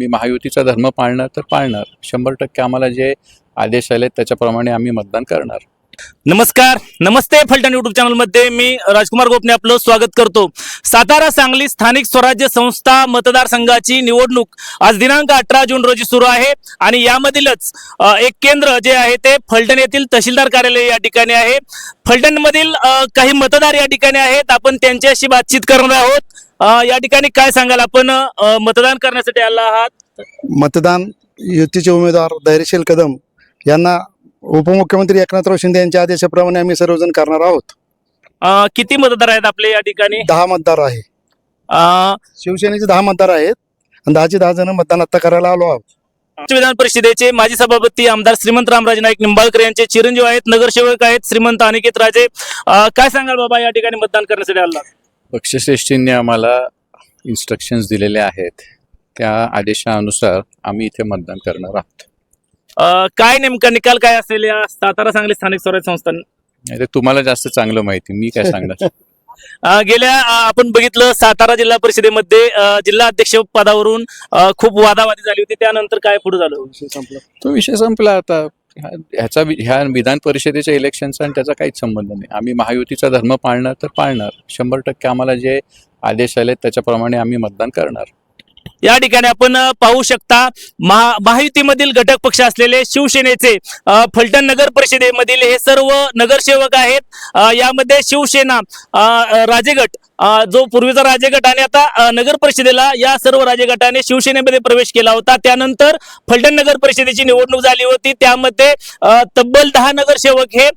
आम्ही महायुतीचा धर्म पाळणार तर पाळणार. 100% आम्हाला जे आदेश आले त्याच्याप्रमाणे आम्ही मतदान करणार. नमस्कार, नमस्ते. फलटण युट्यूब चॅनल मध्ये मी राजकुमार गोपने आपलं स्वागत करतो. सातारा सांगली स्थानिक स्वराज्य संस्था मतदारसंघाची निवडणूक आज दिनांक 18 जून रोजी सुरू आहे आणि यामधीलच एक केंद्र जे आहे ते फलटण येथील तहसीलदार कार्यालय या ठिकाणी आहे. फलटण मधील काही मतदार या ठिकाणी आहेत. आपण त्यांच्याशी बातचीत करणार आहोत. या ठिकाणी काय सांगाल, आपण मतदान करण्यासाठी आला आहात? मतदान युतीचे उमेदवार धैर्यशील कदम यांना उपमुख्यमंत्री एकनाथराव शिंदे यांच्या आदेशाप्रमाणे आम्ही सर्वजण करणार आहोत. किती मतदार आहेत आपले या ठिकाणी? 10 मतदार आहे. शिवसेनेचे 10 मतदार आहेत आणि 10 जण मतदान आता करायला आलो आहोत. विधान परिषदेचे माजी सभापती आमदार श्रीमंत रामराजे नाईक निंबाळकर यांचे चिरंजीव आहेत, नगरसेवक आहेत श्रीमंत अनिकेत राजे. काय सांगाल बाबा, या ठिकाणी मतदान करण्यासाठी आला? पक्षश्रेष्ठींनी आम्हाला इन्स्ट्रक्शन्स दिलेले आहेत, त्या आदेशानुसार आम्ही इथे मतदान करणार आहोत. काय नेमका निकाल काय असेल या सातारा सांगली स्थानिक स्वराज्य संस्था? ते तुम्हाला जास्त चांगलं माहिती, मी काय सांगणार. गेल्या आपण बघितलं सातारा जिल्हा परिषदेमध्ये जिल्हा अध्यक्ष पदावरून खूप वादावादी झाली होती. त्यानंतर काय पुढे झालं? तो विषय संपला. आता ह्या विधान परिषदेच्या इलेक्शनचा आणि त्याचा काहीच संबंध नाही. आम्ही महायुतीचा धर्म पाळणार तर पाळणार. 100% आम्हाला जे आदेश आले त्याच्याप्रमाणे आम्ही मतदान करणार. या ठिकाणी आपण पाहू शकता महायुतीमधील घटक पक्ष असलेले शिवसेनेचे फलटण नगर परिषदेमधील हे सर्व नगरसेवक आहेत. यामध्ये शिवसेना राजेगट, जो पूर्वीचा राजेगट आणि आता नगर परिषदेला या सर्व राजेगटाने शिवसेनेमध्ये प्रवेश केला होता. त्यानंतर फलटण नगर परिषदेची निवडणूक झाली होती. त्यामध्ये तब्बल 10 नगरसेवक हे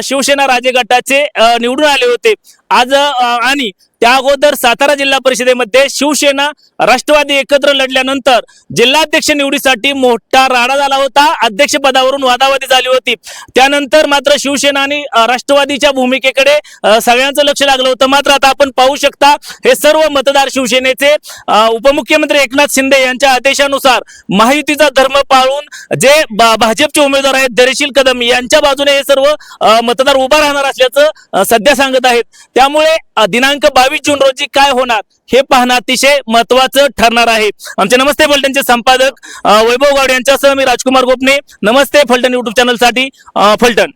शिवसेना राजेगटाचे निवडून आले होते. आज आणि त्या अगोदर सातारा जिल्हा परिषदेमध्ये शिवसेना राष्ट्रवादी एकत्र लढल्यानंतर जिल्हाध्यक्ष निवडीसाठी मोठा राडा झाला होता. अध्यक्षपदावरून वादावादी झाली होती. त्यानंतर मात्र शिवसेना आणि राष्ट्रवादीच्या भूमिकेकडे सगळ्यांचं लक्ष लागलं होतं. मात्र आता आपण पाहू शकता हे सर्व मतदार शिवसेनेचे उपमुख्यमंत्री एकनाथ शिंदे यांच्या आदेशानुसार महायुतीचा धर्म पाळून जे भाजपचे उमेदवार आहेत धैर्यशील कदम यांच्या बाजूने हे सर्व मतदार उभा राहणार असल्याचं सध्या सांगत आहेत. त्यामुळे दिनांक 22 जून रोजी काय होणार हे पाहणं अतिशय महत्वाचं ठरणार आहे. आमचे नमस्ते फलटणचे संपादक वैभव गावडे यांच्यासह मी राजकुमार गोपने. नमस्ते फलटण युट्यूब चॅनल साठी फलटण.